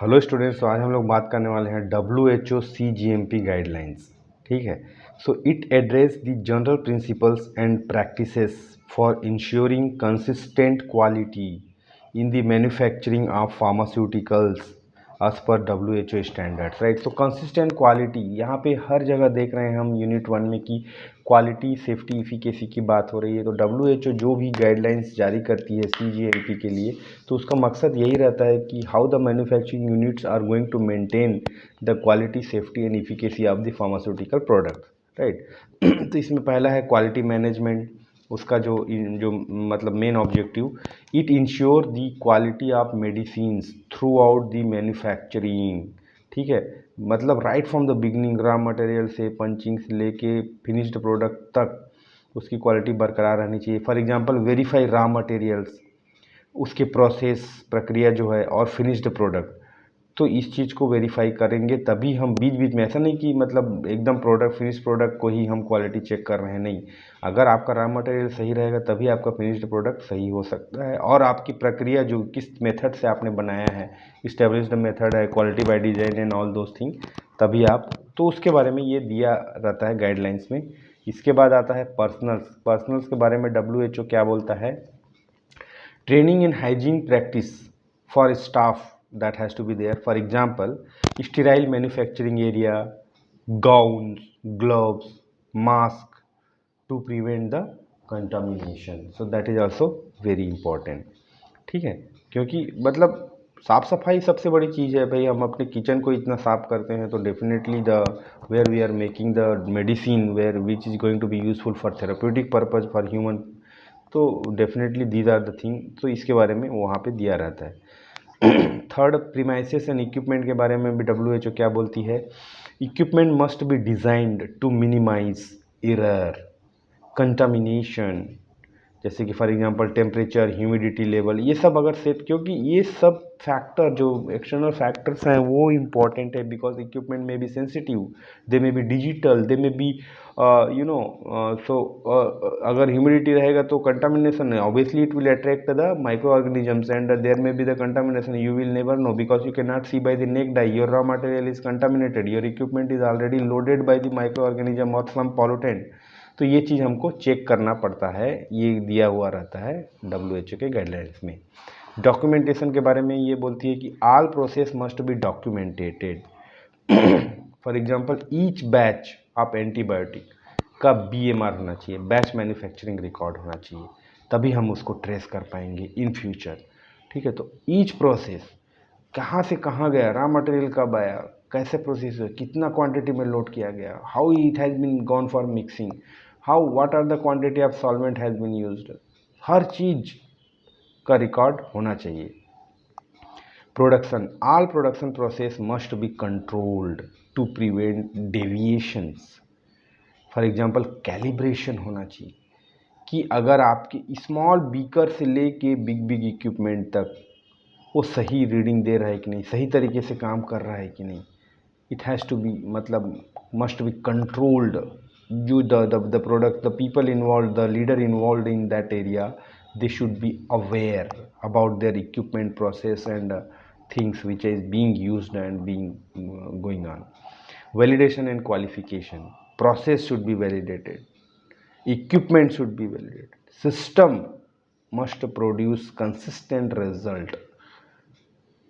Hello students, तो आज हम लोग बात करने वाले हैं WHO CGMP गाइडलाइंस। ठीक है। So it address the general principles and practices for ensuring consistent quality in the manufacturing of pharmaceuticals as per WHO standards, right. So consistent quality यहाँ पे हर जगह देख रहे हैं हम यूनिट 1 में कि क्वालिटी, सेफ्टी, इफिकेसी की बात हो रही है। तो WHO जो भी गाइडलाइंस जारी करती है CGMP के लिए, तो उसका मकसद यही रहता है कि how the manufacturing units are going to maintain the quality, safety and efficacy of the pharmaceutical product, right. तो इसमें पहला है क्वालिटी मैनेजमेंट। उसका जो मतलब main objective, it ensure the quality of medicines throughout the manufacturing. ठीक है। मतलब right from the beginning, raw material से, पंचिंग से लेके फिनिश्ड प्रोडक्ट तक उसकी क्वालिटी बरकरार रहनी चाहिए। For example, verify raw materials, उसके प्रोसेस, प्रक्रिया जो है, और फिनिश्ड प्रोडक्ट। तो इस चीज़ को वेरीफाई करेंगे तभी हम बीच बीच में, ऐसा नहीं कि मतलब एकदम प्रोडक्ट, फिनिश प्रोडक्ट को ही हम क्वालिटी चेक कर रहे हैं, नहीं। अगर आपका रॉ मटेरियल सही रहेगा तभी आपका फिनिश्ड प्रोडक्ट सही हो सकता है। और आपकी प्रक्रिया जो किस मेथड से आपने बनाया है, इस्टेब्लिश्ड मेथड है, quality by design and all those thing, तभी आप, तो उसके बारे में ये दिया रहता है गाइडलाइंस में। इसके बाद आता है पर्सनल्स। पर्सनल्स के बारे में WHO क्या बोलता है? Training in hygiene practice for staff that has to be there. For example, sterile manufacturing area, gowns, gloves, mask to prevent the contamination. So that is also very important. ठीक है। क्योंकि मतलब साफ सफाई सबसे बड़ी चीज़ है भाई। हम अपने किचन को इतना साफ करते हैं तो definitely the where we are making the medicine, where which is going to be useful for therapeutic purpose for human, तो definitely these are the thing. तो इसके बारे में वहाँ पे दिया रहता है। थर्ड, प्रीमाइसेस एंड इक्विपमेंट के बारे में भी WHO क्या बोलती है? Equipment must be designed to minimise error, contamination, जैसे कि for example temperature, humidity level, ये सब अगर सेट, क्योंकि ये सब फैक्टर जो एक्सटर्नल फैक्टर्स हैं वो इम्पॉर्टेंट है। बिकॉज इक्विपमेंट में बी सेंसिटिव, दे में बी डिजिटल, दे में बी सो अगर ह्यूमिडिटी रहेगा तो कंटामिनेशन है, obviously it will attract the micro organisms and there may be the contamination, you will never know because you can not see by the naked eye your raw material is contaminated, your equipment is already loaded by the micro organism और some pollutant. तो ये चीज़ हमको check करना पड़ता है, ये दिया हुआ रहता है WHO के गाइडलाइंस में। डॉक्यूमेंटेशन के बारे में ये बोलती है कि all process must be documented. For example, each batch of antibiotic का BMR होना चाहिए, बैच मैन्युफैक्चरिंग रिकॉर्ड होना चाहिए, तभी हम उसको ट्रेस कर पाएंगे इन फ्यूचर। ठीक है। तो ईच प्रोसेस कहाँ से कहाँ गया, रॉ मटेरियल कब आया, कैसे प्रोसेस हुआ, कितना क्वांटिटी में लोड किया गया, how it has been gone for mixing, how what are the quantity of solvent has been used, हर चीज़ का रिकॉर्ड होना चाहिए। Production, all production process must be controlled to prevent deviations. For example, calibration होना चाहिए कि अगर आपके स्मॉल बीकर से लेके बिग बिग इक्विपमेंट तक वो सही रीडिंग दे रहा है कि नहीं, सही तरीके से काम कर रहा है कि नहीं, इट हैज़ टू बी, मतलब मस्ट बी कंट्रोल्ड। जो the product, the people involve, the leader involve in that area, they should be aware about their equipment process and things which is being used and being going on. Validation and qualification, process should be validated, equipment should be validated, system must produce consistent result.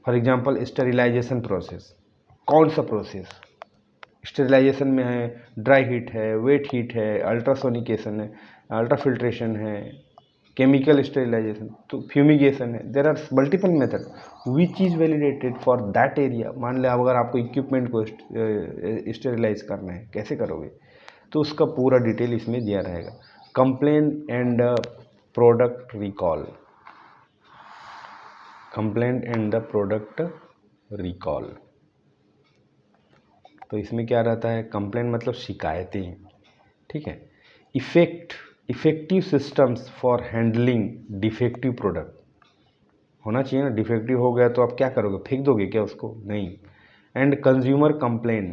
For example, sterilisation process, कौन सा process sterilisation में है? Dry heat है, wet heat है, ultrasonication है, ultrafiltration है, chemical sterilisation, तो fumigation है। There are multiple method which is validated for that area. मान लिया अगर आपको इक्विपमेंट को स्टेरिलाइज करना है, कैसे करोगे? तो उसका पूरा डिटेल इसमें दिया रहेगा। Complain and product recall, complaint and the product recall, तो इसमें क्या रहता है? कंप्लेंट मतलब शिकायतें। ठीक है। Effective systems for handling defective product होना चाहिए ना। डिफेक्टिव हो गया तो आप क्या करोगे? फेंक दोगे क्या उसको? नहीं। एंड कंज्यूमर कंप्लेन,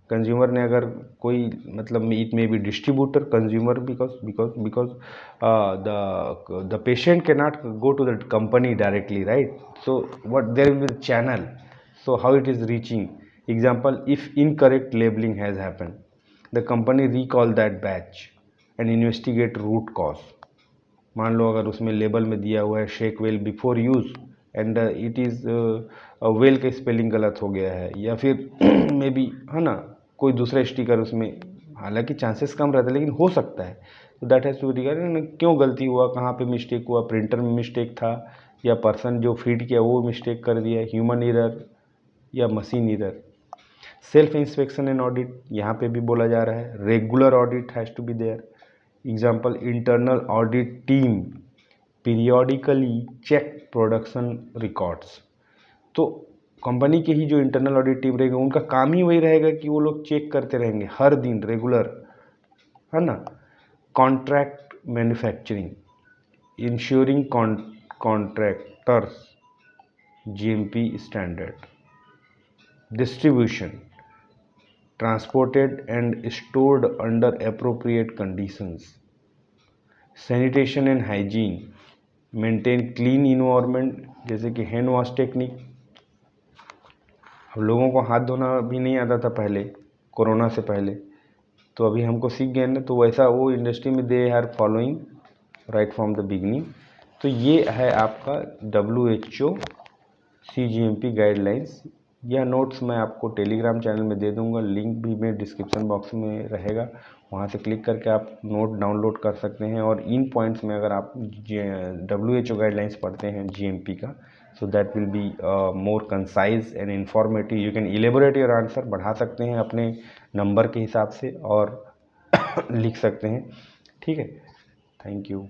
कंज्यूमर ने अगर कोई, मतलब it may be distributor, consumer, because the patient can not go to the company directly, right. So what, there will be channel, So how it is reaching? Example, if incorrect labeling has happened, the company recall that batch and investigate root cause. मान लो अगर उसमें label में दिया हुआ है shake well before use and it is well का spelling गलत हो गया है, या फिर मे बी है ना कोई दूसरा स्टिकर उसमें, हालांकि चांसेस कम रहता है लेकिन हो सकता है, तो that has to be regarded क्यों गलती हुआ, कहाँ पे मिस्टेक हुआ, प्रिंटर में मिस्टेक था या पर्सन जो फीड किया वो मिस्टेक कर दिया, ह्यूमन एरर या machine error. Self inspection and audit यहाँ पे भी बोला जा रहा है, regular audit has to be there. Example, internal audit team periodically check production records. तो कंपनी की ही जो इंटरनल ऑडिट टीम रहेगी उनका काम ही वही रहेगा कि वो लोग चेक करते रहेंगे हर दिन रेगुलर, है ना। Contract manufacturing, ensuring contractors GMP standard. Distribution, transported and stored under appropriate conditions. Sanitation and hygiene, maintain clean environment, जैसे कि हैंड वॉश टेक्निक। अब लोगों को हाथ धोना भी नहीं आता था पहले, कोरोना से पहले, तो अभी हमको सीख गए ना, तो वैसा वो इंडस्ट्री में they are following right from the beginning. तो ये है आपका WHO CGMP गाइडलाइंस। यह नोट्स मैं आपको टेलीग्राम चैनल में दे दूंगा, लिंक भी मैं डिस्क्रिप्शन बॉक्स में रहेगा, वहाँ से क्लिक करके आप नोट डाउनलोड कर सकते हैं। और इन पॉइंट्स में अगर आप WHO गाइडलाइंस पढ़ते हैं GMP का, so that will be more concise and informative. You can elaborate your answer, बढ़ा सकते हैं अपने नंबर के हिसाब से और लिख सकते हैं, ठीक है। Thank you.